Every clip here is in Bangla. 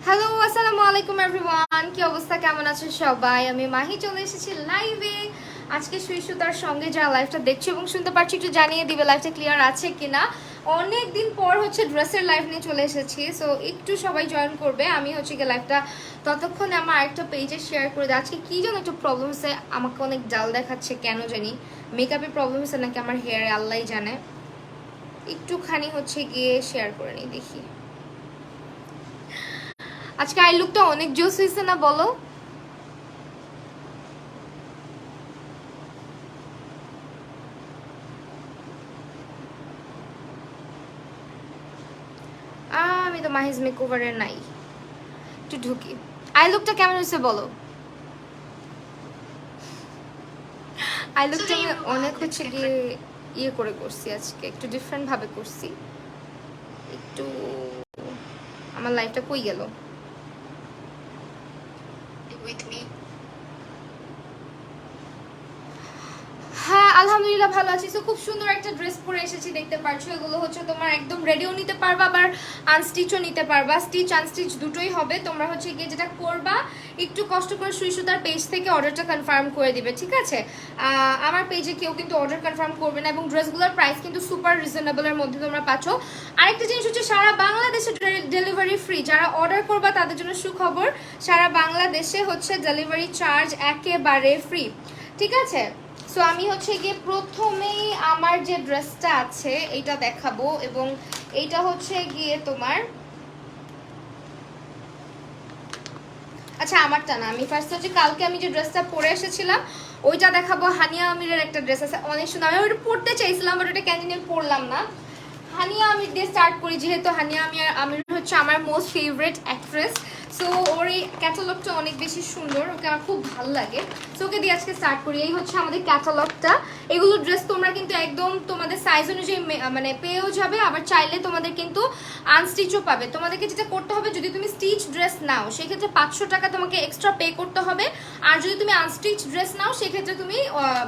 হ্যালো, আসসালামু আলাইকুম এভরিওয়ান। কি অবস্থা, কেমন আছো সবাই? আমি মাহি চলে এসেছি লাইভে। আজকে সুই সুতার সঙ্গে যারা লাইভটা দেখছো এবং শুনতে পাচ্ছি একটু জানিয়ে দিবে লাইভটা ক্লিয়ার আছে কিনা। অনেক দিন পর হচ্ছে ড্রেসের লাইভ নিয়ে চলে এসেছি, সো একটু সবাই জয়েন করবে। আমি হচ্ছে কি লাইভটা ততক্ষণে আমার আরেকটা পেজে শেয়ার করে দিই। আজকে কী যেন একটু প্রবলেম হচ্ছে, আমাকে অনেক ডাল দেখাচ্ছে কেন জানি। মেকআপের প্রবলেম হচ্ছে নাকি আমার হেয়ারে, আল্লাহই জানে। একটুখানি হচ্ছে গিয়ে শেয়ার করে নিই, দেখি। আজকে আই লুকটা অনেক জোস হয়েছে না, বলো? আমি তো মাহিজ মেকওভারে নাই, একটু ঢুকি। আই লুকটা কেমন হয়েছে বলো? আই লুকটা আমি অনেক হচ্ছে গিয়ে ইয়ে করে করছি, আজকে একটু ডিফারেন্ট ভাবে করছি। একটু আমার লাইফটা কই গেল? হ্যাঁ, আলহামদুলিল্লাহ ভালো আছি। তো খুব সুন্দর একটা ড্রেস পরে এসেছি, দেখতে পাচ্ছ। এগুলো হচ্ছে তোমার একদম রেডিও নিতে পারবা, আবার আনস্টিচও নিতে পারবা। স্টিচ আনস্টিচ দুটোই হবে। তোমরা হচ্ছে গিয়ে যেটা করবা, একটু কষ্ট করে সুই সুতার পেজ থেকে অর্ডারটা কনফার্ম করে দিবে, ঠিক আছে? আমার পেজে কেউ কিন্তু অর্ডার কনফার্ম করবে না, এবং ড্রেসগুলোর প্রাইস কিন্তু সুপার রিজনেবলের মধ্যে তোমরা পাচ্ছ। আরেকটা জিনিস হচ্ছে, সারা বাংলাদেশে ডেলিভারি ফ্রি। যারা অর্ডার করবা তাদের জন্য সুখবর, সারা বাংলাদেশে হচ্ছে ডেলিভারি চার্জ একেবারে ফ্রি, ঠিক আছে? সো আমি হচ্ছে গিয়ে প্রথমেই আমার যে ড্রেসটা আছে এইটা দেখাবো, এবং এইটা হচ্ছে গিয়ে তোমার, আচ্ছা আমারটা না, আমি ফার্স্ট হচ্ছে কালকে আমি যে ড্রেসটা পরে এসেছিলাম ওইটা দেখাবো। হানিয়া আমিরের একটা ড্রেস আছে, অনেক সুন্দর। আমি ওইটা পরতে চাইছিলাম, বাট ওটা কেন জানি পরলাম না। হানিয়া আমির দিয়ে স্টার্ট করি, যেহেতু হানিয়া আমির হচ্ছে আমার মোস্ট ফেভারিট অ্যাক্ট্রেস। সো ওর এই ক্যাটালগটা অনেক বেশি সুন্দর, ওকে আমার খুব ভালো লাগে। সো ওকে দিয়ে আজকে স্টার্ট করি। এই হচ্ছে আমাদের ক্যাটালগটা। এগুলো ড্রেস তোমরা কিন্তু একদম তোমাদের সাইজ অনুযায়ী মানে পেয়েও যাবে, আবার চাইলে তোমাদের কিন্তু আনস্টিচও পাবে। তোমাদেরকে যেটা করতে হবে, যদি তুমি স্টিচ ড্রেস নাও সেক্ষেত্রে 500 টাকা তোমাকে এক্সট্রা পে করতে হবে, আর যদি তুমি আনস্টিচ ড্রেস নাও সেক্ষেত্রে তুমি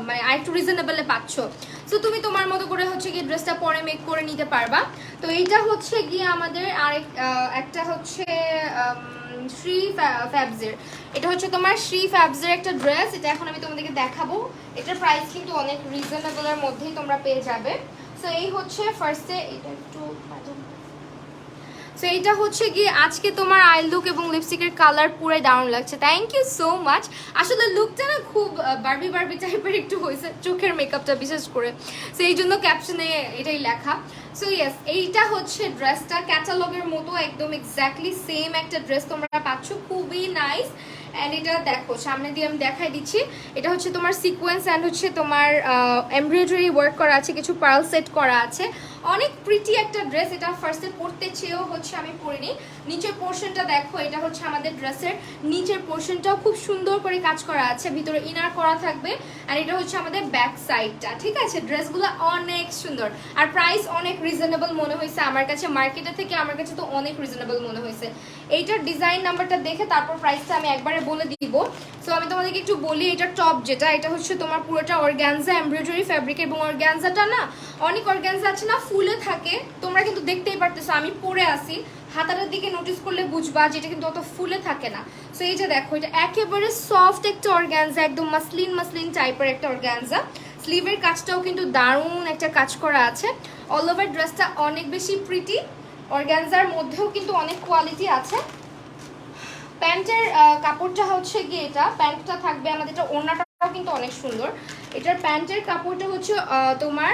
মানে আরেকটু রিজনেবলে পাচ্ছ। সো তুমি তোমার মতো করে হচ্ছে গিয়ে ড্রেসটা পরে মেক করে নিতে পারবা। তো এইটা হচ্ছে গিয়ে আমাদের আরেক একটা হচ্ছে শ্রী ফ্যাবসের, এটা হচ্ছে তোমার শ্রী ফ্যাবসের একটা ড্রেস। এটা এখন আমি তোমাদেরকে দেখাবো। এটার প্রাইস কিন্তু অনেক রিজনেবলের মধ্যেই তোমরা পেয়ে যাবে। সো এই হচ্ছে ফার্স্টে, এটা একটু, সো এইটা হচ্ছে গিয়ে আজকে তোমার আই লুক এবং লিপস্টিকের কালার পুরাই দারুণ লাগছে, থ্যাংক ইউ সো মাচ। আসলে লুকটা না খুব বারবি বারবি টাইপের একটু হয়েছে, চোখের মেকআপটা বিশেষ করে, সো এই জন্য ক্যাপশনে এটাই লেখা। সো ইয়েস, এইটা হচ্ছে ড্রেসটা ক্যাটালগের মতো একদম এক্স্যাক্টলি সেম একটা ড্রেস তোমরা পাচ্ছ, খুবই নাইস। অ্যান্ড এটা দেখো, সামনে দিয়ে আমি দেখাই দিচ্ছি। এটা হচ্ছে তোমার সিকোয়েন্স অ্যান্ড হচ্ছে তোমার এমব্রয়ডারি ওয়ার্ক করা আছে, কিছু পার্ল সেট করা আছে, অনেক প্রিটি একটা ড্রেস। এটা ফার্স্টে পরতে চেয়েও হচ্ছে আমি পরিনি। নিচের পোর্শনটা দেখো, এটা হচ্ছে আমাদের ড্রেসের নিচের পোর্শনটাও খুব সুন্দর করে কাজ করা আছে, ভিতরে ইনার করা থাকবে। আর এটা হচ্ছে আমাদের ব্যাক সাইডটা, ঠিক আছে? ড্রেসগুলো অনেক সুন্দর, আর প্রাইস অনেক রিজনেবল মনে হয়েছে আমার কাছে, মার্কেটের থেকে আমার কাছে তো অনেক রিজনেবল মনে হয়েছে। এইটার ডিজাইন নাম্বারটা দেখে তারপর প্রাইসটা আমি একবারে বলে দিব। সো আমি তোমাদেরকে একটু বলি, এটার টপ যেটা, এটা হচ্ছে তোমার পুরোটা অর্গানজা এমব্রয়ডারি ফ্যাব্রিক, এবং অর্গানজাটা না, অনেক অর্গানজা আছে না ফুলে থাকে, তোমরা কিন্তু দেখতেই পারতেছো, আমি পরে আসি, হাতাটার দিকে নোটিস করলে বুঝবা যে এটা কিন্তু অত ফুলে থাকে না। সো এই যে দেখো, এটা একেবারে সফট একটা অর্গানজা, একদম মাসলিন মাসলিন টাইপের একটা অর্গানজা। স্লিভের কাজটাও কিন্তু দারুণ একটা কাজ করা আছে। অল ওভার ড্রেসটা অনেক বেশি প্রিটি, অর্গানজার মধ্যেও কিন্তু অনেক কোয়ালিটি আছে। প্যান্টের কাপড়টা হচ্ছে গিয়ে, এটা প্যান্টটা থাকবে আমাদের, এটা ওড়নাটাও কিন্তু অনেক সুন্দর। এটার প্যান্টের কাপড়টা হচ্ছে তোমার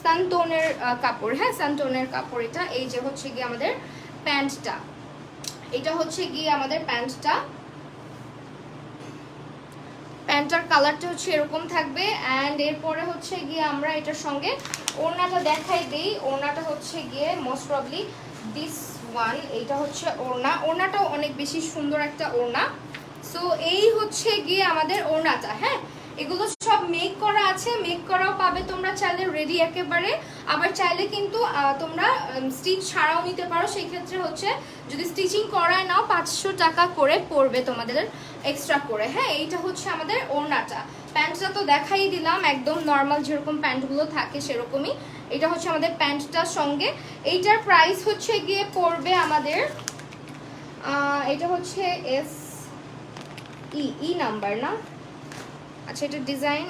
সানটোনের কাপড়, হ্যাঁ সানটোনের কাপড় এটা। এই যে হচ্ছে গিয়ে আমাদের প্যান্টটা, এটা হচ্ছে গিয়ে আমাদের প্যান্টটা, প্যান্টার কালারটা হচ্ছে এরকম থাকবে। অ্যান্ড এরপরে হচ্ছে গিয়ে আমরা এটার সঙ্গে ওড়নাটা দেখাই দিই। ওড়নাটা হচ্ছে গিয়ে মোস্ট প্রবলি দিস ওয়ান, এইটা হচ্ছে ওড়না। ওড়নাটাও অনেক বেশি সুন্দর একটা ওড়না। সো এই হচ্ছে গিয়ে আমাদের ওড়নাটা, হ্যাঁ এগুলো সব মেক করা আছে, মেক করাও পাবে তোমরা চাইলে রেডি একেবারে, আবার চাইলে কিন্তু তোমরা স্টিচ ছাড়াও নিতে পারো। সেই ক্ষেত্রে হচ্ছে যদি স্টিচিং করায় নাও 500 টাকা করে পড়বে তোমাদের এক্সট্রা করে, হ্যাঁ। এইটা হচ্ছে আমাদের ওড়নাটা। প্যান্টটা তো দেখাই দিলাম, একদম নর্মাল যেরকম প্যান্টগুলো থাকে সেরকমই। এটা হচ্ছে আমাদের প্যান্টটার সঙ্গে। এইটার প্রাইস হচ্ছে গিয়ে পড়বে আমাদের এটা হচ্ছে এস ই ই নাম্বার না? আচ্ছা এটা ডিজাইন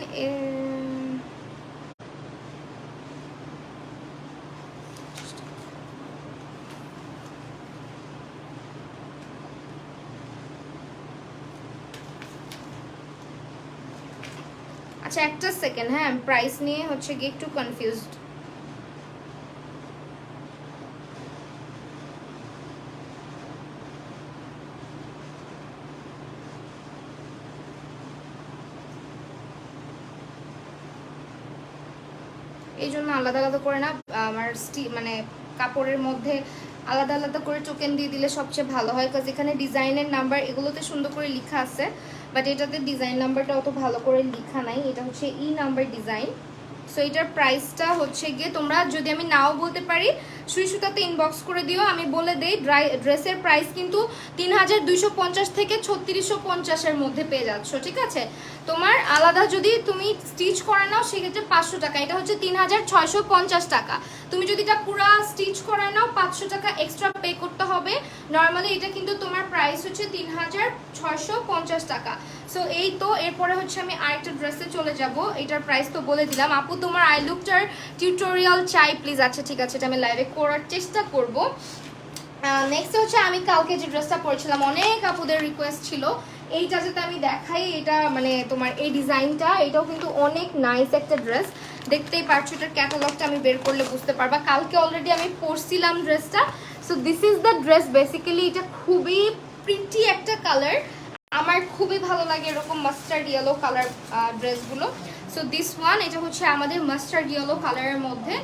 আচ্ছা একটা সেকেন্ড, হ্যাঁ প্রাইস নিয়ে হচ্ছে গিয়ে একটু কনফিউজড। এই জন্য আলাদা আলাদা করে না আমার মানে কাপড়ের মধ্যে আলাদা আলাদা করে টোকেন দিয়ে দিলে সবচেয়ে ভালো হয়, কারণ এখানে ডিজাইনের নাম্বার এগুলোতে সুন্দর করে লেখা আছে, বাট এটাতে ডিজাইন নাম্বারটা অত ভালো করে লেখা নাই। এটা হচ্ছে ই নাম্বার ডিজাইন। সো এটার প্রাইসটা হচ্ছে গিয়ে, তোমরা যদি আমি নাও বলতে পারি সুই সুতাতে ইনবক্স করে দিও, আমি বলে দেই। ড্রেসের প্রাইস কিন্তু ৩২৫০ থেকে ৩৬৫০-এর মধ্যে পেয়ে যাচ্ছ, ঠিক আছে? তোমার আলাদা যদি তুমি স্টিচ করে নাও সেক্ষেত্রে ৫০০ টাকা, এটা হচ্ছে ৩৬৫০ টাকা। তুমি যদি এটা পুরা স্টিচ করে নাও ৫০০ টাকা এক্সট্রা পে করতে হবে। নর্মালি এটা কিন্তু তোমার প্রাইস হচ্ছে ৩৬৫০ টাকা। সো এই তো, এরপরে হচ্ছে আমি আরেকটা ড্রেসে চলে যাব। এটার প্রাইস তো বলে দিলাম। আপু তোমার আই লুকটার টিউটোরিয়াল চাই প্লিজ। আচ্ছা ঠিক আছে, এটা আমি লাইভে করার চেষ্টা করব। নেক্সট হচ্ছে আমি কালকে যে ড্রেসটা পরেছিলাম, অনেক আপুদের রিকোয়েস্ট ছিল এইটা যাতে আমি দেখাই। এটা মানে তোমার এই ডিজাইনটা, এটাও কিন্তু অনেক নাইস একটা ড্রেস। দেখতেই পাচ্ছ, এটার ক্যাটালগটা আমি বের করলে বুঝতে পারবা। কালকে অলরেডি আমি পরছিলাম ড্রেসটা। So this is the dress basically. এটা খুবই প্রিটি একটা কালার, আমার খুবই ভালো লাগে এরকম মাস্টার্ড ইয়েলো কালার ড্রেসগুলো। সো দিস ওয়ান, এটা হচ্ছে আমাদের মাস্টার্ড ইয়েলো কালারের মধ্যে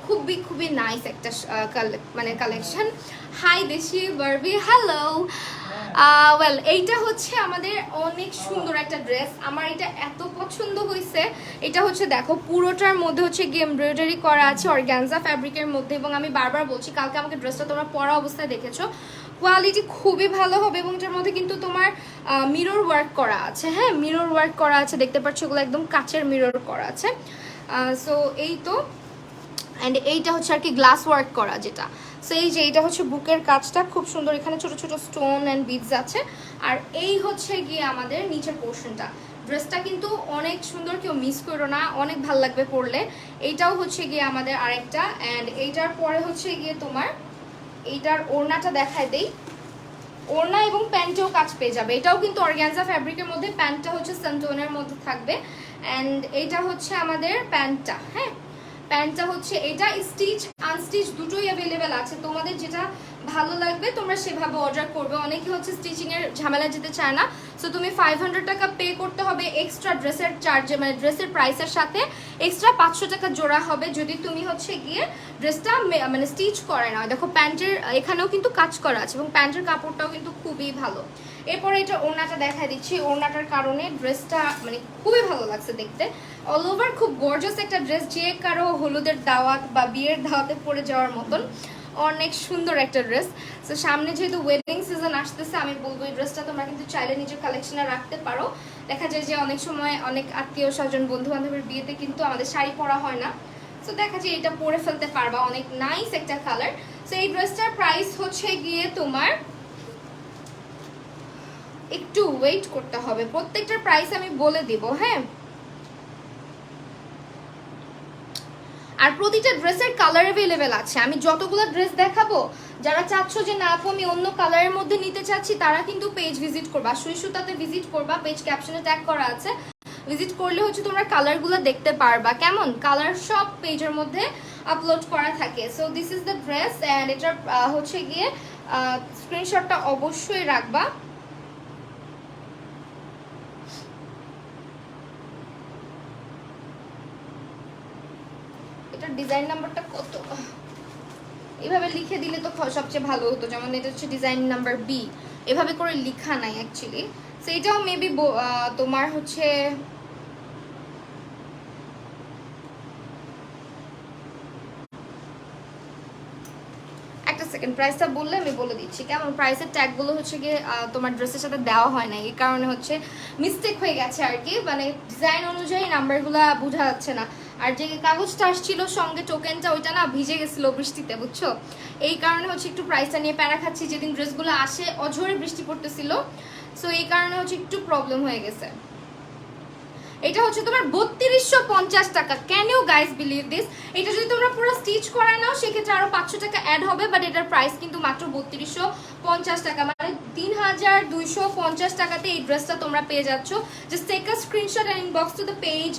খুবই খুবই নাইস একটা মানে কালেকশন। হাই দেশি বারবি, হ্যালো। ওয়েল এইটা হচ্ছে আমাদের অনেক সুন্দর একটা ড্রেস, আমার এটা এত পছন্দ হয়েছে। এটা হচ্ছে দেখো পুরোটার মধ্যে হচ্ছে গিয়ে এমব্রয়ডারি করা আছে অর্গানজা ফ্যাব্রিকের মধ্যে, এবং আমি বারবার বলছি কালকে আমাকে ড্রেসটা তোমরা পরা অবস্থায় দেখেছো, কোয়ালিটি খুবই ভালো হবে। এবং এটার মধ্যে কিন্তু তোমার মিরর ওয়ার্ক করা আছে, হ্যাঁ মিরর ওয়ার্ক করা আছে, দেখতে পাচ্ছ এগুলো একদম কাচের মিরর করা আছে। সো এই তো, অ্যান্ড এইটা হচ্ছে আর কি গ্লাস ওয়ার্ক করা যেটা। সো এই যে এইটা হচ্ছে বুকের কাজটা খুব সুন্দর, এখানে ছোট ছোট স্টোন অ্যান্ড বিডস আছে। আর এই হচ্ছে গিয়ে আমাদের নিচের পোর্শনটা। ড্রেসটা কিন্তু অনেক সুন্দর, কেউ মিস করো না, অনেক ভালো লাগবে পরলে। এইটাও হচ্ছে গিয়ে আমাদের আরেকটা। অ্যান্ড এইটার পরে হচ্ছে গিয়ে তোমার এইটার ওড়নাটা দেখায় দেই। ওড়না এবং প্যান্টেও কাজ পেয়ে যাবে। এটাও কিন্তু অর্গানজা ফ্যাব্রিকের মধ্যে, প্যান্টটা হচ্ছে সানটোনের মধ্যে থাকবে। অ্যান্ড এইটা হচ্ছে আমাদের প্যান্টটা, হ্যাঁ প্যান্টটা হচ্ছে এটা স্টিচ আনস্টিচ দুটোই অ্যাভেলেবেল আছে। তোমাদের যেটা ভালো লাগবে তোমরা সেভাবে অর্ডার করবে। অনেকে হচ্ছে স্টিচিংয়ের ঝামেলা যেতে চায় না, সো তুমি 500 টাকা পে করতে হবে এক্সট্রা ড্রেসের চার্জে, মানে ড্রেসের প্রাইসের সাথে এক্সট্রা 500 টাকা জোড়া হবে যদি তুমি হচ্ছে গিয়ে ড্রেসটা মানে স্টিচ করে নাও। দেখো প্যান্টের এখানেও কিন্তু কাজ করা আছে এবং প্যান্টের কাপড়টাও কিন্তু খুবই ভালো। এরপরে এটা ওড়নাটা দেখা দিচ্ছি। ওড়নাটার কারণে ড্রেসটা মানে খুবই ভালো লাগছে দেখতে। অল ওভার খুব গর্জাস একটা ড্রেস, যে কারো হলুদের দাওয়াত বা বিয়ের দাওয়াতে পরে যাওয়ার মতন অনেক সুন্দর একটা ড্রেস। তো সামনে যেহেতু ওয়েডিং সিজন আসতেছে, আমি বলবো এই ড্রেসটা তোমরা কিন্তু চাইলে নিজের কালেকশনে রাখতে পারো। দেখা যায় যে অনেক সময় অনেক আত্মীয় স্বজন বন্ধু বান্ধবের বিয়েতে কিন্তু আমাদের শাড়ি পরা হয় না, সো দেখা যায় এটা পরে ফেলতে পারবা, অনেক নাইস একটা কালার। সো এই ড্রেসটার প্রাইস হচ্ছে গিয়ে তোমার, একটু ওয়েট করতে হবে, প্রত্যেকটার প্রাইস আমি বলে দিব, হ্যাঁ। আর প্রতিটা ড্রেসের কালার অ্যাভেলেবেল আছে। আমি যতগুলো ড্রেস দেখাবো, যারা চাচ্ছ যে না আপু আমি অন্য কালারের মধ্যে নিতে চাচ্ছি, তারা কিন্তু পেজ ভিজিট করবা, সুই সুতাতে ভিজিট করবা, পেজ ক্যাপশনে ট্যাগ করা আছে, ভিজিট করলে হচ্ছে তোমরা কালারগুলো দেখতে পারবা। কেমন কালার সব পেজের মধ্যে আপলোড করা থাকে। So this is the dress and এটার হচ্ছে গিয়ে স্ক্রিনশটটা অবশ্যই রাখবা। এটার ডিজাইন নাম্বারটা কত এভাবে লিখে দিলে তো সবচেয়ে ভালো হতো, যেমন এটা হচ্ছে ডিজাইন নাম্বার বি, এভাবে করে লেখা নাই অ্যাকচুয়ালি। সো এটাও মেবি তোমার হচ্ছে একটা সেকেন্ড, প্রাইসটা বললে আমি বলে দিচ্ছি কেমন। প্রাইসের ট্যাগগুলো হচ্ছে গিয়ে তোমার ড্রেসের সাথে দেওয়া হয় না, এই কারণে হচ্ছে মিস্টেক হয়ে গেছে আর কি, মানে ডিজাইন অনুযায়ী নাম্বারগুলো বোঝা যাচ্ছে না। আর যে কাগজটা আসছিল সঙ্গে টোকেনটা, ওইটা না ভিজে গেছিল বৃষ্টিতে, বুঝছো? এই কারণে হচ্ছে একটু প্রাইসটা নিয়ে প্যারা খাচ্ছি। যেদিন ড্রেসগুলো আসে অঝরে বৃষ্টি পড়তেছিল, সো এই কারণে হচ্ছে একটু প্রবলেম হয়ে গেছে। এটা হচ্ছে তোমার 3250 টাকা। Can you guys believe this? এটা যদি তোমরা পুরো স্টিচ করায় নাও সেক্ষেত্রে আরো 500 টাকা অ্যাড হবে, বাট এটার প্রাইস কিন্তু মাত্র 3250 টাকা, মানে 3250 টাকাতে এই ড্রেসটা তোমরা পেয়ে যাচ্ছ। Just take a screenshot and inbox to the page.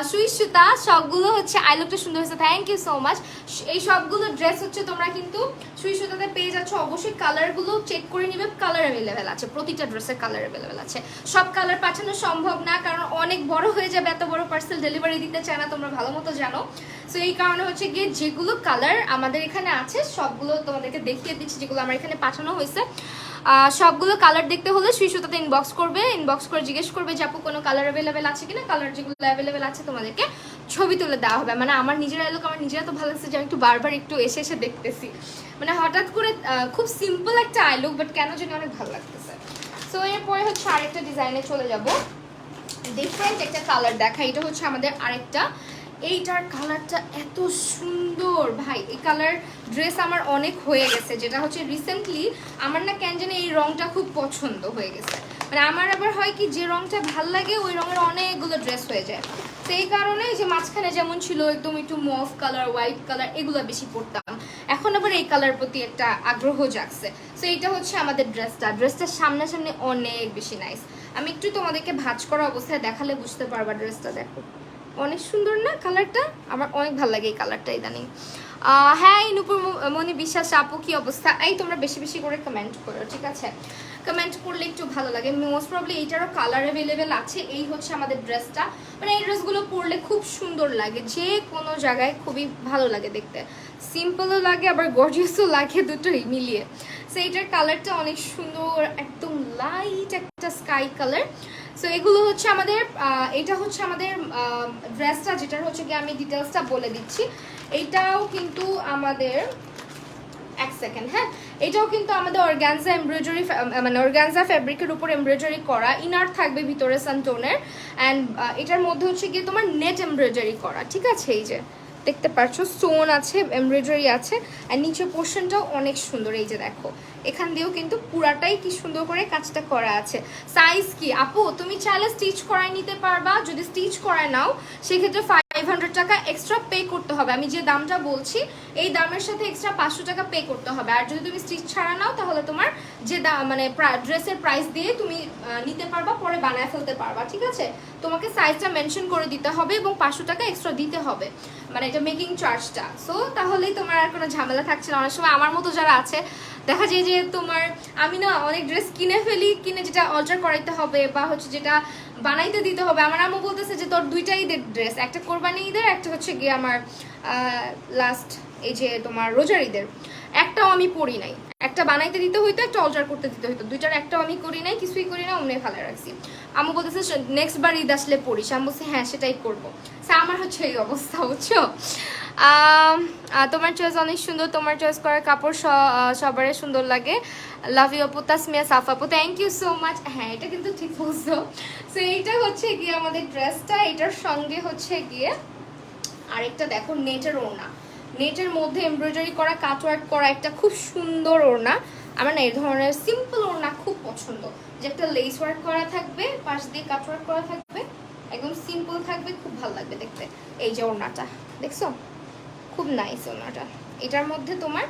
সুইশ্রুতা, সবগুলো হচ্ছে আই লুকটা সুন্দর হয়েছে, থ্যাংক ইউ সো মাচ। এই সবগুলো ড্রেস হচ্ছে তোমরা কিন্তু সুইশ্রুতাতে পেয়ে যাচ্ছ। অবশ্যই কালারগুলো চেক করে নিবে, কালার অ্যাভেলেবেল আছে, প্রতিটা ড্রেসের কালার অ্যাভেলেবেল আছে। সব কালার পাঠানো সম্ভব না, কারণ অনেক বড় হয়ে যাবে, এত বড় পার্সেল ডেলিভারি দিতে চায় না, তোমরা ভালো মতো জানো। সো এই কারণে হচ্ছে গিয়ে যেগুলো কালার আমাদের এখানে আছে সবগুলো তোমাদেরকে দেখিয়ে দিচ্ছি, যেগুলো আমার এখানে পাঠানো হয়েছে। সবগুলো কালার দেখতে হলে সুইশ্রুতাতে ইনবক্স করবে, ইনবক্স করে জিজ্ঞেস করবে যে আপু কোনো কালার অ্যাভেলেবেল আছে কিনা। কালার যেগুলো অ্যাভেলেবেল আছে তোমাদেরকে ছবি তুলে দেওয়া হবে। মানে আমার নিজের আইলুক আমার নিজেরা তো ভালো লাগছে যে আমি একটু বারবার একটু এসে এসে দেখতেছি, মানে হঠাৎ করে খুব সিম্পল একটা আইলুক, বাট কেন জানি অনেক ভালো লাগতেছে। সো এরপরে হচ্ছে আরেকটা ডিজাইনে চলে যাব, ডিফারেন্ট একটা কালার দেখা। এটা হচ্ছে আমাদের আরেকটা, এইটার কালারটা এত সুন্দর ভাই, এই কালার ড্রেস আমার অনেক হয়ে গেছে, যেটা হচ্ছে রিসেন্টলি আমার না কেন জানি এই রংটা খুব পছন্দ হয়ে গেছে। মানে আমার আবার হয় কি, যে রংটা ভাল লাগে ওই রঙের অনেকগুলো ড্রেস হয়ে যায়। তো এই কারণে যে মাঝখানে যেমন ছিল একদম একটু মফ কালার, হোয়াইট কালার, এগুলো বেশি পরতাম, এখন আবার এই কালার প্রতি একটা আগ্রহ জাগছে। তো এইটা হচ্ছে আমাদের ড্রেসটার সামনাসামনি অনেক বেশি নাইস। আমি একটু তোমাদেরকে ভাঁজ করা অবস্থায় দেখালে বুঝতে পারবা। ড্রেসটা দেখো, অনেক সুন্দর না কালারটা? আমার অনেক ভালো লাগে এই কালারটা ইদানিং। হ্যাঁ নূপুর মনি বিশ্বাস আপু কি অবস্থা? এই তোমরা বেশি বেশি করে কমেন্ট করো, ঠিক আছে? কমেন্ট করলে একটু ভালো লাগে। মোস্ট প্রবলি এইটারও কালার অ্যাভেলেবেল আছে। এই হচ্ছে আমাদের ড্রেসটা, মানে এই ড্রেসগুলো পরলে খুব সুন্দর লাগে, যে কোনো জায়গায় খুবই ভালো লাগে দেখতে, সিম্পলও লাগে আবার গর্জিয়াসও লাগে, দুটোই মিলিয়ে। সো এইটার কালারটা অনেক সুন্দর, একদম লাইট একটা স্কাই কালার। সো এগুলো হচ্ছে আমাদের, এটা হচ্ছে আমাদের ড্রেসটা, যেটার হচ্ছে গিয়ে আমি ডিটেলসটা বলে দিচ্ছি। এইটাও কিন্তু আমাদের, এক সেকেন্ড, হ্যাঁ, এটাও কিন্তু আমাদের অর্গানজা এমব্রয়ডারি, মানে অর্গানজা ফ্যাব্রিকের উপর এমব্রয়ডারি করা, ইনার থাকবে ভিতরে সানটোনের, অ্যান্ড এটার মধ্যে হচ্ছে গিয়ে তোমার নেট এমব্রয়ডারি করা, ঠিক আছে? এই যে দেখতে পাচ্ছ স্টোন আছে, এমব্রয়ডারি আছে, আর নিচের পোর্শনটাও অনেক সুন্দর। এই যে দেখো, এখান দিয়েও কিন্তু পুরাটাই কি সুন্দর করে কাজটা করা আছে। সাইজ কি আপু? তুমি চাইলে স্টিচ করাই নিতে পারবা, যদি স্টিচ করায় নাও সেক্ষেত্রে 500 টাকা এক্সট্রা পে করতে হবে। আমি যে দামটা বলছি এই দামের সাথে এক্সট্রা 500 টাকা পে করতে হবে। আর যদি তুমি স্টিচ ছাড়া নাও তাহলে তোমার যে দাম, মানে ড্রেসের প্রাইস দিয়ে তুমি নিতে পারবা, পরে বানায় ফেলতে পারবা, ঠিক আছে? তোমাকে সাইজটা মেনশন করে দিতে হবে এবং 500 টাকা এক্সট্রা দিতে হবে, মানে এটা মেকিং চার্জটা। সো তাহলেই তোমার আর কোনো ঝামেলা থাকছে না। অনেক সময় আমার মতো যারা আছে দেখা যায় যে তোমার, আমি না অনেক ড্রেস কিনে ফেলি, কিনে যেটা অল্টার করাইতে হবে বা হচ্ছে যেটা বানাইতে দিতে হবে। আমার আম্মু বলতেছে যে তোর দুইটাই ঈদের ড্রেস, একটা কোরবানি ঈদের, একটা হচ্ছে গিয়ে আমার লাস্ট এই যে তোমার রোজার ঈদের, একটাও আমি পরি নাই। একটা বানাইতে দিতে হইতো, একটা অল্টার করতে দিতে হইতো, দুইটার একটাও আমি করি নাই, কিছুই করি না, অমনি ফেলে রাখছি। আম্মু বলতেছে নেক্সট বার ঈদ আসলে পড়িস। আমি বলছি হ্যাঁ সেটাই করবো। আমার হচ্ছে এই অবস্থা, বুঝছো? তোমার চয়েস অনেক সুন্দর, তোমার চয়েস করার কাপড় সবারই সুন্দর লাগে। লাভ ইউ আপু, তাসমিয়া সাফ আপু, থ্যাংক ইউ সো মাচ। হ্যাঁ এটা কিন্তু ঠিক বলছো। সো এইটা হচ্ছে গিয়ে আমাদের ড্রেসটা, এটার সঙ্গে হচ্ছে গিয়ে আরেকটা দেখো নেটের ওড়না, নেটের মধ্যে এমব্রয়ডারি করা, কাটওয়ার্ক করা একটা খুব সুন্দর ওড়না। আমার না এই ধরনের সিম্পল ওড়না খুব পছন্দ, যে একটা লেস ওয়ার্ক করা থাকবে, পাশ দিয়ে কাটওয়ার্ক করা থাকবে, একদম সিম্পল থাকবে, খুব ভালো লাগবে দেখতে। এই যে ওড়নাটা দেখছো, খুব নাইস ওড়নাটা। এটার মধ্যে তোমার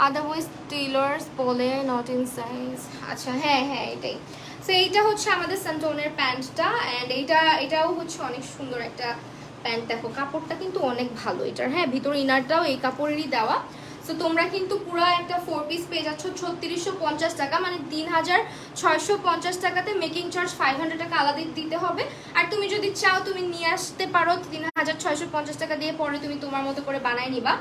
আদারওয়াইজ টেইলার্স বলে নট ইন সাইজ, আচ্ছা হ্যাঁ হ্যাঁ এটাই। সো এইটা হচ্ছে আমাদের সানটোনের প্যান্টটা, অ্যান্ড এটাও হচ্ছে অনেক সুন্দর একটা প্যান্ট। দেখো কাপড়টা কিন্তু অনেক ভালো এটার, হ্যাঁ ভিতরে ইনারটাও এই কাপড়েরই দেওয়া। সো তোমরা কিন্তু পুরো একটা 4 পিস পেয়ে যাচ্ছ 3650 টাকা, মানে 3650 টাকাতে। মেকিং চার্জ 500 টাকা আলাদা দিতে হবে। আর তুমি যদি চাও তুমি নিয়ে আসতে পারো 3650 টাকা দিয়ে, পরে তুমি তোমার মতো করে বানাই নিবা।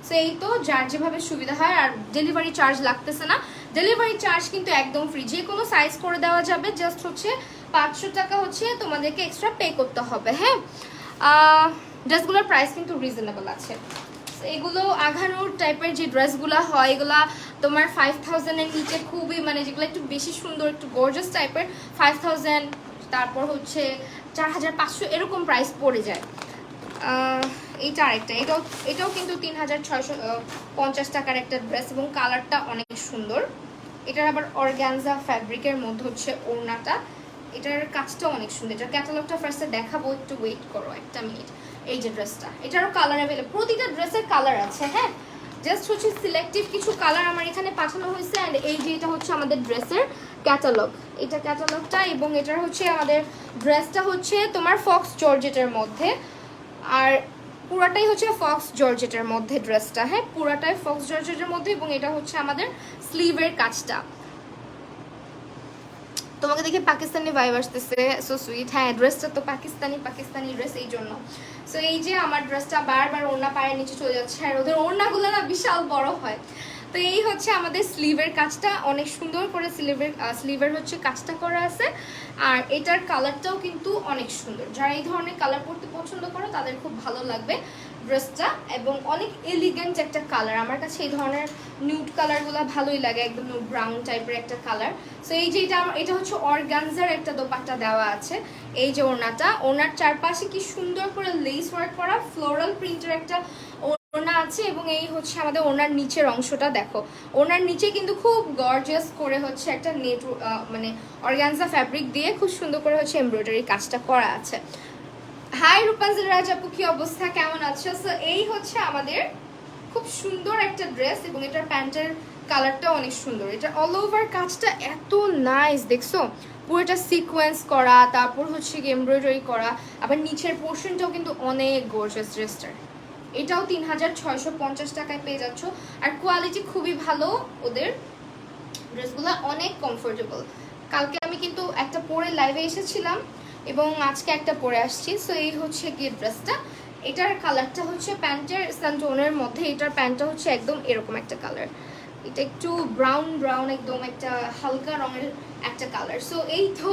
সো এই তো, যার যেভাবে সুবিধা হয়। আর ডেলিভারি চার্জ লাগতেছে না, ডেলিভারি চার্জ কিন্তু একদম ফ্রি, যে কোনো সাইজ করে দেওয়া যাবে। জাস্ট হচ্ছে 500 টাকা হচ্ছে তোমাদেরকে এক্সট্রা পে করতে হবে। হ্যাঁ ড্রেসগুলোর প্রাইস কিন্তু রিজনেবল আছে। এগুলো আঘানুর টাইপের যে ড্রেসগুলো হয় এগুলা তোমার 5000-এর নিচে, খুবই মানে যেগুলো একটু বেশি সুন্দর একটু গর্জাস টাইপের 5000, তারপর হচ্ছে 4500 এরকম প্রাইস পড়ে যায়। এইটা আরেকটা, এটাও কিন্তু 3650 টাকার একটা ড্রেস এবং কালারটা অনেক সুন্দর। এটার আবার অর্গানজা ফ্যাব্রিকের মধ্যে হচ্ছে ওড়নাটা, এটার কাজটা অনেক সুন্দর। এটার ক্যাটালগটা ফার্স্টে দেখাবো, একটু ওয়েট করো একটা মিনিট। এই যে ড্রেসটা, এটারও কালার অ্যাভেলেবল, প্রতিটা ড্রেসের কালার আছে। হ্যাঁ, জাস্ট হচ্ছে সিলেক্টিভ কিছু কালার আমার এখানে পাঠানো হয়েছে। অ্যান্ড এই যে এটা হচ্ছে আমাদের ড্রেসের ক্যাটালগ, এটা ক্যাটালগটা, এবং এটার হচ্ছে আমাদের ড্রেসটা হচ্ছে তোমার ফক্স জর্জেটের মধ্যে, আর পুরাটাই হচ্ছে ফক্স জর্জেটের মধ্যে ড্রেসটা। হ্যাঁ, পুরাটাই ফক্স জর্জেটের মধ্যে, এবং এটা হচ্ছে আমাদের স্লিভের কাজটা। তোমাকে দেখে পাকিস্তানি ভাইব আসতেছে, সো সুইট। হ্যাঁ, ড্রেসটা তো পাকিস্তানি ড্রেস, এই জন্য। সো এই যে আমার ড্রেসটা বারবার ওড়না পায়ের নিচে চলে যাচ্ছে, আর ওদের ওড়নাগুলো না বিশাল বড় হয়। তো এই হচ্ছে আমাদের স্লিভের কাজটা, অনেক সুন্দর করে স্লিভের হচ্ছে কাজটা করা আছে। আর এটার কালারটাও কিন্তু অনেক সুন্দর, যারা এই ধরনের কালার পরতে পছন্দ করো তাদের খুব ভালো লাগবে ড্রেসটা, এবং অনেক এলিগেন্ট একটা কালার। আমার কাছে এই ধরনের নিউড কালারগুলো ভালোই লাগে, একদম ব্রাউন টাইপের একটা কালার। সো এই যে এটা হচ্ছে অর্গানজার একটা দোপাট্টা দেওয়া আছে। এই যে ওড়নাটা, ওড়নার চারপাশে কি সুন্দর করে লেস ওয়ার্ক করা ফ্লোরাল প্রিন্টের একটা ওড়না আছে, এবং এই হচ্ছে আমাদের ওড়নার নিচের অংশটা দেখো। ওড়নার নিচে কিন্তু খুব গর্জিয়াস করে হচ্ছে একটা নেট মানে অর্গানজা ফ্যাব্রিক দিয়ে খুব সুন্দর করে হচ্ছে এমব্রয়ডারি কাজটা করা আছে। হাই রূপাঞ্জল রাজ আপু, কি অবস্থা, কেমন আছো? সো এই হচ্ছে আমাদের খুব সুন্দর একটা ড্রেস, এবং এটার প্যান্টের কালারটা অনেক সুন্দর। এটা অল ওভার কাজটা এত নাইস, দেখছো পুরোটা সিকোয়েন্স করা, তারপর হচ্ছে এমব্রয়ডারি করা, আবার নিচের পোর্শনটাও কিন্তু অনেক গর্জিয়াস ড্রেসটার। এটাও 3650 টাকায় পেয়ে যাচ্ছ, আর কোয়ালিটি খুবই ভালো ওদের ড্রেসগুলো, অনেক কমফোর্টেবল। কালকে আমি কিন্তু একটা পরে লাইভে এসেছিলাম, এবং আজকে একটা পরে আসছি। সো এই হচ্ছে গিয়ে ড্রেসটা, এটার কালারটা হচ্ছে প্যান্টের স্যান্টোনের মধ্যে, এটার প্যান্টটা হচ্ছে একদম এরকম একটা কালার, এটা একটু ব্রাউন একদম একটা হালকা রঙের একটা কালার। সো এই তো,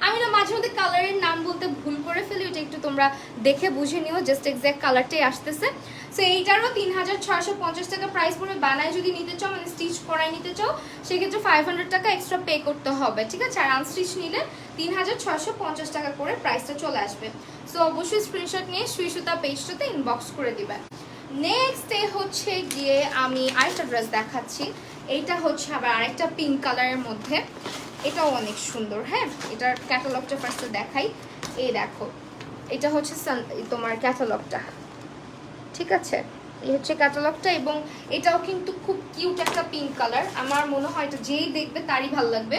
আমি না মাঝে মধ্যে কালারের নাম বলতে ভুল করে ফেলি, এটা একটু তোমরা দেখে বুঝে নিও, জাস্ট এক্স্যাক্ট কালারটাই আসতেছে। সো এইটারও 3650 টাকা প্রাইস পড়বে। বানায় যদি নিতে চাও, মানে স্টিচ করাই নিতে চাও, সেক্ষেত্রে 500 টাকা এক্সট্রা পে করতে হবে, ঠিক আছে? আর আনস্টিচ নিলে 3650 টাকা করে প্রাইসটা চলে আসবে। সো অবশ্যই স্ক্রিনশট নিয়ে সুইসুতা পেজটাতে ইনবক্স করে দিবেন। নেক্সট ডে হচ্ছে গিয়ে আমি আরেকটা ড্রেস দেখাচ্ছি, এইটা হচ্ছে আবার আরেকটা পিঙ্ক কালারের মধ্যে, এটাও অনেক সুন্দর। হ্যাঁ, এটার ক্যাটালগটা ফার্স্টে দেখাই, এই দেখো, এটা হচ্ছে তোমার ক্যাটালগটা, ঠিক আছে? এই হচ্ছে ক্যাটালগটা, এবং এটাও কিন্তু খুব কিউট একটা পিঙ্ক কালার। আমার মনে হয় এটা যেই দেখবে তারই ভালো লাগবে,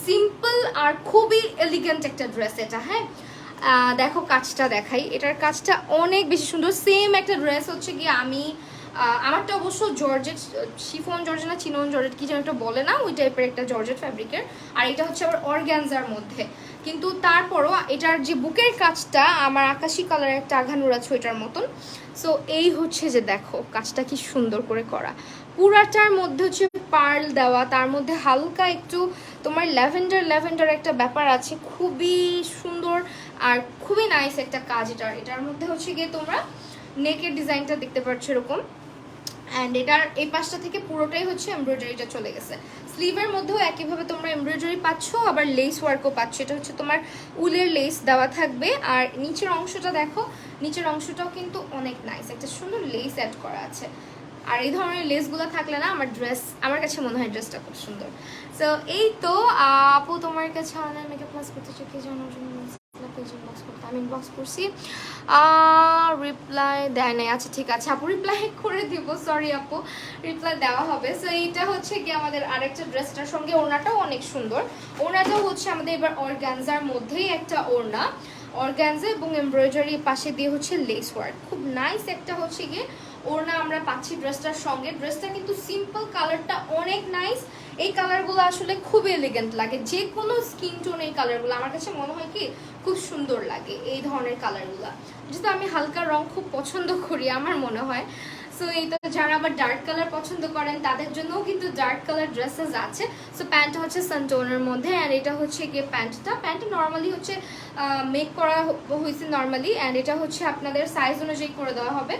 সিম্পল আর খুবই এলিগেন্ট একটা ড্রেস এটা। হ্যাঁ, দেখো কাজটা দেখাই, এটার কাজটা অনেক বেশি সুন্দর। সেম একটা ড্রেস হচ্ছে গিয়ে আমি আমারটা অবশ্য জর্জেট, শিফন জর্জেট না চিনন জর্জেট কি যেন একটা বলে না, ওই টাইপের একটা জর্জেট ফ্যাব্রিকের, আর এটা হচ্ছে আবার অর্গানজার মধ্যে। কিন্তু তারপরও এটার যে বুকের কাজটা আমার আকাশি কালারের একটা আঘানুরা ছোঁইটার মতন। সো এই হচ্ছে যে দেখো কাজটা কি সুন্দর করে করা, পুরাটার মধ্যে হচ্ছে পার্ল দেওয়া, তার মধ্যে হালকা একটু তোমার ল্যাভেন্ডার একটা ব্যাপার আছে, খুবই সুন্দর আর খুবই নাইস একটা কাজ। এটার মধ্যে হচ্ছে গিয়ে তোমরা নেকের ডিজাইনটা দেখতে পাচ্ছ এরকম, অ্যান্ড এটার এই পাশটা থেকে পুরোটাই হচ্ছে এমব্রয়ডারিটা চলে গেছে। স্লিভের মধ্যেও একইভাবে তোমরা এমব্রয়ডারি পাচ্ছ, আবার লেস ওয়ার্কও পাচ্ছ। এটা হচ্ছে তোমার উলের লেস দেওয়া থাকবে, আর নিচের অংশটা দেখো, নিচের অংশটাও কিন্তু অনেক নাইস, একটা সুন্দর লেস অ্যাড করা আছে। আর এই ধরনের লেসগুলো থাকলে না আমার কাছে মনে হয় ড্রেসটা খুব সুন্দর। সো এই তো আপু, তোমার কাছে অনলাইন মেকআপ ক্লাস করতে চাই, কি জানার জন্য আমি ইনবক্স করছি, রিপ্লাই দেয় নাই। আচ্ছা ঠিক আছে আপু, রিপ্লাই করে দিব, সরি আপু, রিপ্লাই দেওয়া হবে। সো এইটা হচ্ছে কি আমাদের আরেকটা ড্রেসটার সঙ্গে ওড়নাটাও অনেক সুন্দর। ওড়নাটাও হচ্ছে আমাদের এবার অর্গানজার মধ্যেই একটা ওড়না, অর্গানজা এবং এমব্রয়ডারি পাশে দিয়ে হচ্ছে লেস ওয়ার্ক, খুব নাইস একটা হচ্ছে গিয়ে ওড়না আমরা পাচ্ছি ড্রেসটার সঙ্গে। ড্রেসটা কিন্তু সিম্পল, কালারটা অনেক নাইস। এই কালারগুলো আসলে খুবই এলিগেন্ট লাগে, যে কোনো স্কিন টোন এই কালারগুলো আমার কাছে মনে হয় কি খুব সুন্দর লাগে এই ধরনের কালারগুলো, যেহেতু আমি হালকা রং খুব পছন্দ করি আমার মনে হয়। সো এইটা যারা আবার ডার্ক কালার পছন্দ করেন তাদের জন্যও কিন্তু ডার্ক কালার ড্রেসেস আছে। সো প্যান্টটা হচ্ছে সানটোনের মধ্যে, অ্যান্ড এটা হচ্ছে গিয়ে প্যান্টটা নর্মালি হচ্ছে মেক করা হয়েছে নর্মালি, অ্যান্ড এটা হচ্ছে আপনাদের সাইজ অনুযায়ী করে দেওয়া হবে।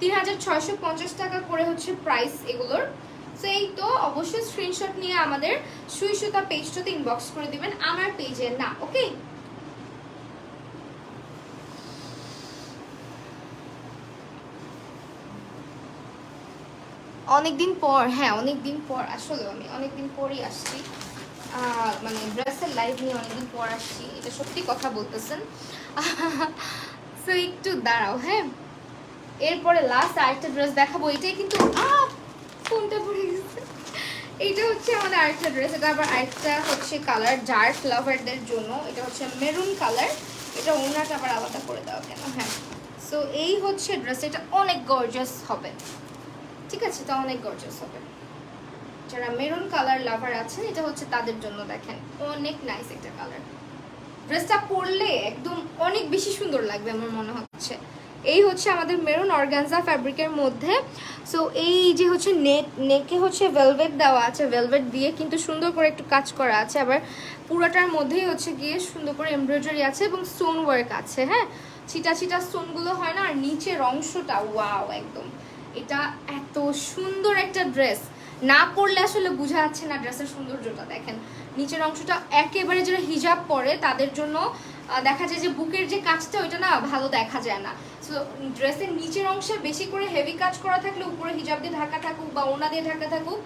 3650 টাকা করে হচ্ছে প্রাইস এগুলোর। সো এই তো, অবশ্যই স্ক্রিনশট নিয়ে আমাদের সুইসুতা পেজটাতে ইনবক্স করে দিবেন, আমার পেজে না, ওকে? অনেকদিন পর, হ্যাঁ অনেকদিন পর, আসলে আমি অনেকদিন পরই আসছি, মানে ড্রেসের লাইভ নিয়ে অনেকদিন পর আসছি, এটা সত্যি কথা বলতেছেন। সো একটু দাঁড়াও, হ্যাঁ। এরপরে লাস্ট আরেকটা ড্রেস দেখাবো, এটাই কিন্তু ফোনটা পড়ে গেছে। এইটা হচ্ছে আমাদের আরেকটা ড্রেস, এটা আবার আরেকটা হচ্ছে কালার ডার্ক লাভারদের জন্য, এটা হচ্ছে মেরুন কালার। এটা ওনাটা আবার আলাদা করে দাও কেন, হ্যাঁ। সো এই হচ্ছে ড্রেস, এটা অনেক গর্জাস হবে, ঠিক আছে, এটা অনেক গর্জাস হবে। যারা মেরুন কালার লাভার আছেন, এটা হচ্ছে তাদের জন্য, দেখেন অনেক নাইস একটা কালার। ড্রেসটা পরলে একদম অনেক বেশি সুন্দর লাগবে আমার মনে হচ্ছে। এই হচ্ছে আমাদের মেরুন অর্গানজা ফ্যাব্রিকের মধ্যে। সো এই যে হচ্ছে নেকে হচ্ছে ভেলভেট দেওয়া আছে, ভেলভেট দিয়ে কিন্তু সুন্দর করে একটু কাজ করা আছে, আবার পুরোটার মধ্যেই হচ্ছে গিয়ে সুন্দর করে এমব্রয়ডারি আছে এবং স্টোন ওয়ার্ক আছে, হ্যাঁ, ছিটা ছিটা স্টোনগুলো হয় না। আর নিচের অংশটা ওয়াও একদম, এটা এত সুন্দর একটা ড্রেস, না পরলে আসলে বোঝা যাচ্ছে না ড্রেসের সৌন্দর্যটা। দেখেন নিচের অংশটা একেবারে যারা হিজাব পরে তাদের জন্য দেখা যায় যে বুকের যে কাজটা ওইটা না ভালো দেখা যায় না। সো ড্রেসের নিচের অংশে বেশি করে হেভি কাজ করা থাকলে উপরে হিজাব দিয়ে ঢাকা থাকুক বা ওনা দিয়ে ঢাকা থাকুক,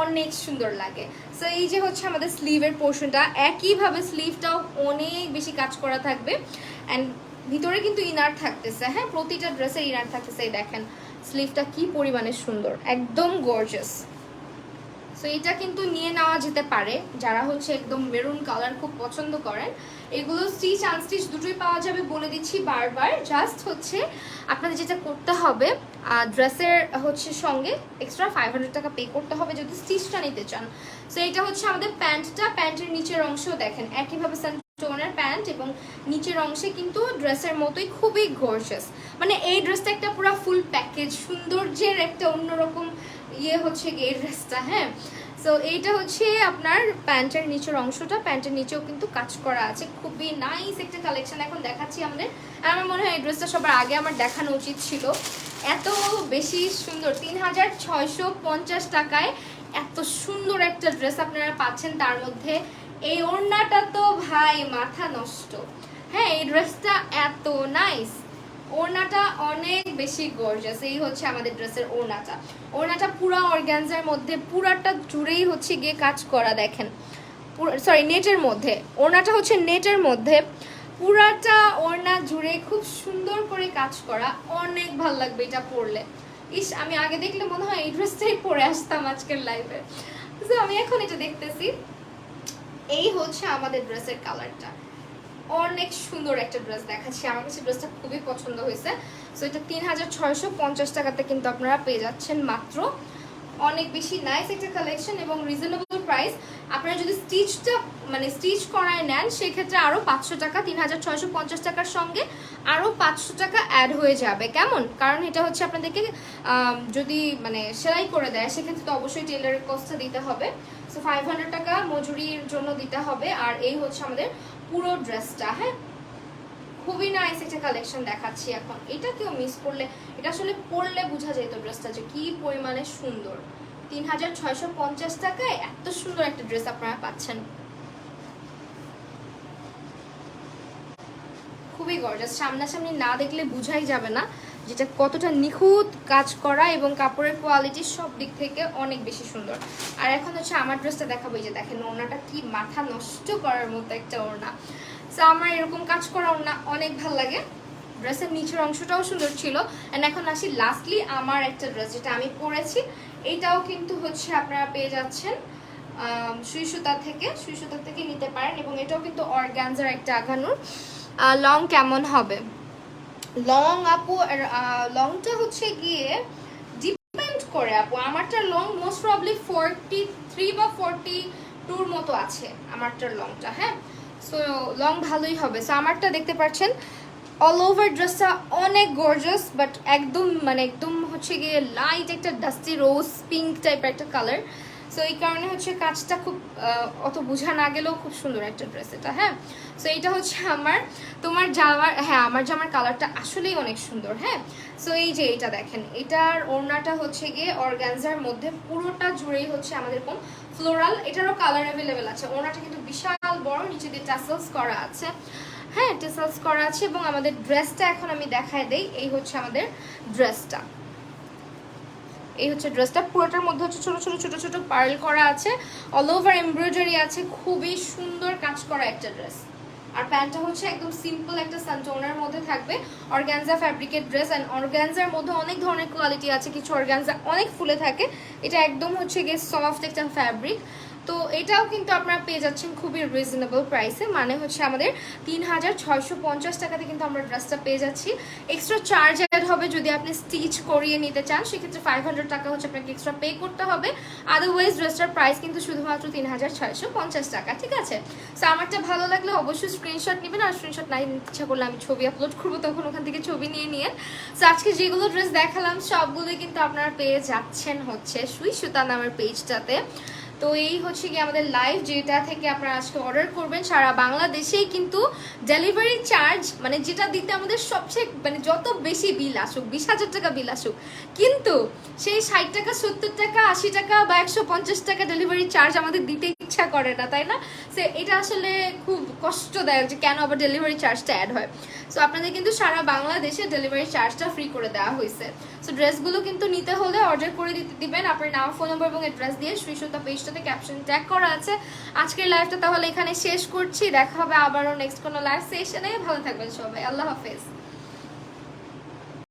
অনেক সুন্দর লাগে। সো এই যে হচ্ছে আমাদের স্লিভের পোর্শনটা, একইভাবে স্লিভটাও অনেক বেশি কাজ করা থাকবে, অ্যান্ড ভিতরে কিন্তু ইনার থাকতেছে, হ্যাঁ, প্রতিটা ড্রেসের ইনার থাকতেছে। এই দেখেন স্লিভটা কি পরিমাণে সুন্দর, একদম গর্জাস। সো এটা কিন্তু নিয়ে নেওয়া যেতে পারে যারা হচ্ছে একদম মেরুন কালার খুব পছন্দ করেন। এগুলো স্টিচ আনস্টিচ দুটোই পাওয়া যাবে, বলে দিচ্ছি বারবার। জাস্ট হচ্ছে আপনাদের যেটা করতে হবে, ড্রেসের হচ্ছে সঙ্গে এক্সট্রা 500 টাকা পে করতে হবে যদি স্টিচটা নিতে চান। সো এটা হচ্ছে আমাদের প্যান্টটা, প্যান্টের নিচের অংশ দেখেন একইভাবে টোনের প্যান্ট, এবং নিচের অংশে কিন্তু ড্রেসের মতোই খুবই গর্জিয়াস। মানে এই ড্রেসটা একটা পুরো ফুল প্যাকেজ, সৌন্দর্যের একটা অন্যরকম ইয়ে হচ্ছে এই ড্রেসটা, হ্যাঁ। সো এইটা হচ্ছে আপনার প্যান্টের নিচের অংশটা, প্যান্টের নিচেও কিন্তু কাজ করা আছে, খুবই নাইস একটা কালেকশন এখন দেখাচ্ছি আমাদের। আর আমার মনে হয় এই ড্রেসটা সবার আগে আমার দেখানো উচিত ছিল, এত বেশি সুন্দর। 3650 টাকায় এত সুন্দর একটা ড্রেস আপনারা পাচ্ছেন, তার মধ্যে এই ওড়নাটা তো ভাই মাথা নষ্ট, হ্যাঁ। এই ড্রেসটা এত নাইস, ওড়নাটা অনেক বেশি গর্জিয়াস। এই হচ্ছে আমাদের ড্রেসের ওড়নাটা, ওড়নাটা পুরা অর্গানজার মধ্যে পুরাটা জুড়েই হচ্ছে গিয়ে কাজ করা, দেখেন সরি নেটের মধ্যে, ওড়নাটা হচ্ছে নেটের মধ্যে পুরাটা ওড়না জুড়ে খুব সুন্দর করে কাজ করা, অনেক ভালো লাগবে এটা পরলে। ইস, আমি আগে দেখলে মনে হয় এই ড্রেসটাই পরে আসতাম আজকের লাইভে। তো আমি এখন এটা দেখতেছি। এই হচ্ছে আমাদের ড্রেসের কালারটা, অনেক সুন্দর একটা ড্রেস দেখাচ্ছি, আমার কাছে ড্রেসটা খুবই পছন্দ হয়েছে। সো এটা 3650 টাকাতে কিন্তু আপনারা পেয়ে যাচ্ছেন মাত্র, অনেক বেশি নাইস একটা কালেকশন এবং রিজনেবল প্রাইস। আপনারা যদি স্টিচটা মানে স্টিচ করায় নেন সেক্ষেত্রে আরও 500 টাকা, 3650 টাকার সঙ্গে আরও 500 টাকা অ্যাড হয়ে যাবে, কেমন? কারণ এটা হচ্ছে আপনাদেরকে যদি মানে সেলাই করে দেয় সেক্ষেত্রে তো অবশ্যই টেলারের কস্টটা দিতে হবে। সো 500 টাকা মজুরির জন্য দিতে হবে। আর এই হচ্ছে আমাদের পুরো ড্রেসটা, হ্যাঁ, খুবই নাইস একটা কালেকশন দেখাচ্ছি এখন। এটা কেউ মিস করলে, এটা আসলে পরলে বোঝা যেত ড্রেসটা যে কি পরিমাণে সুন্দর। 3650 টাকায় এত সুন্দর একটা ড্রেস আপনারা পাচ্ছেন, খুবই গর্জাস। সামনাসামনি না দেখলে বুঝাই যাবে না যেটা কতটা নিখুঁত কাজ করা, এবং কাপড়ের কোয়ালিটি সব দিক থেকে অনেক বেশি সুন্দর। আর এখন হচ্ছে আমার ড্রেসটা দেখাবো, এই যে দেখেন ওড়নাটা কি মাথা নষ্ট করার মতো একটা ওড়না। সো আমার এরকম কাজ করা ওড়না অনেক ভালো লাগে। ড্রেসের নিচের অংশটাও সুন্দর ছিল। অ্যান্ড এখন আসি লাস্টলি আমার একটা ড্রেস যেটা আমি পরেছি, এইটাও কিন্তু হচ্ছে আপনারা পেয়ে যাচ্ছেন সুই সুতা থেকে নিতে পারেন, এবং এটাও কিন্তু অর্গানজার একটা আঘানুর। লং কেমন হবে? লং আপু, লংটা হচ্ছে গিয়ে ডিপেন্ড করে আপু। আমারটা লং মোস্ট প্রবলি 43 বা 42 মতো আছে আমারটার লংটা, হ্যাঁ। সো লং ভালোই হবে। সো আমারটা দেখতে পাচ্ছেন অল ওভার ড্রেসটা অনেক গর্জাস, বাট একদম মানে একদম হচ্ছে গিয়ে লাইট একটা ডাস্টি রোজ পিঙ্ক টাইপের একটা কালার। সো এই কারণে হচ্ছে কাজটা খুব অত বোঝা না গেলেও খুব সুন্দর একটা ড্রেস এটা, হ্যাঁ। সো এইটা হচ্ছে তোমার জামার, হ্যাঁ আমার জামার কালারটা আসলেই অনেক সুন্দর, হ্যাঁ। সো এই যে এটা দেখেন, এটার ওড়নাটা হচ্ছে গিয়ে অর্গানজার মধ্যে পুরোটা জুড়েই হচ্ছে আমাদের কোন ফ্লোরাল, এটারও কালার অ্যাভেলেবেল আছে। ওড়নাটা কিন্তু বিশাল বড়, নিচে দিয়ে টাসেলস করা আছে, হ্যাঁ, টাসেলস করা আছে। এবং আমাদের ড্রেসটা এখন আমি দেখায় দেই, এই হচ্ছে আমাদের ড্রেসটা। এই হচ্ছে ড্রেসটা, পুরোটার মধ্যে হচ্ছে ছোট ছোট ছোট ছোট পার্ল করা আছে, অল ওভার এমব্রয়ডারি আছে, খুবই সুন্দর কাজ করা একটা ড্রেস। আর প্যান্টটা হচ্ছে একদম সিম্পল একটা সানটোনের মধ্যে থাকবে, অর্গানজা ফ্যাব্রিকের ড্রেস। অ্যান্ড অর্গানজার মধ্যে অনেক ধরনের কোয়ালিটি আছে, কিছু অর্গানজা অনেক ফুলে থাকে, এটা একদম হচ্ছে গিয়ে সফট একটা ফ্যাব্রিক। তো এটাও কিন্তু আপনারা পেয়ে যাচ্ছেন খুবই রিজনেবল প্রাইসে, মানে হচ্ছে আমাদের 3650 টাকাতে কিন্তু আমরা ড্রেসটা পেয়ে যাচ্ছি। এক্সট্রা চার্জ অ্যাড হবে যদি আপনি স্টিচ করিয়ে নিতে চান, সেক্ষেত্রে 500 টাকা হচ্ছে আপনাকে এক্সট্রা পে করতে হবে। আদারওয়াইজ ড্রেসটার প্রাইস কিন্তু শুধুমাত্র 3650 টাকা, ঠিক আছে? সো আমারটা ভালো লাগলে অবশ্যই স্ক্রিনশট নেবেন, আর স্ক্রিনশট নাই ইচ্ছা করলে আমি ছবি আপলোড করবো, তখন ওখান থেকে ছবি নিয়ে নিয়ে। সো আজকে যেগুলো ড্রেস দেখালাম সবগুলোই কিন্তু আপনারা পেয়ে যাচ্ছেন হচ্ছে সুই সুতা নামের পেজটাতে। তো এই হচ্ছে কি আমাদের লাইভ, যেটা থেকে আপনারা আজকে অর্ডার করবেন সারা বাংলাদেশেই কিন্তু ডেলিভারি চার্জ, মানে যেটা দিতে আমাদের সবচেয়ে মানে যত বেশি বিল আসুক, 20,000 টাকা বিল আসুক, কিন্তু সেই 60 টাকা 70 টাকা 80 টাকা বা 150 টাকা ডেলিভারি চার্জ আমাদের দিতে ইচ্ছা করে না, তাই না? সে এটা আসলে খুব কষ্টদায়ক যে কেন আবার ডেলিভারি চার্জটা অ্যাড হয়। সো আপনাদের কিন্তু সারা বাংলাদেশে ডেলিভারি চার্জটা ফ্রি করে দেওয়া হয়েছে। সো ড্রেসগুলো কিন্তু নিতে হলে অর্ডার করে দিবেন আপনার নাম, ফোন নম্বর এবং অ্যাড্রেস দিয়ে। সুইসুতা পেজটাতে ক্যাপশন ট্যাগ করা আছে। আজকের লাইভটা তাহলে এখানে শেষ করছি, দেখা হবে আবারও নেক্সট কোনো লাইভ সেশনে। ভালো থাকবেন সবাই, আল্লাহ হাফেজ।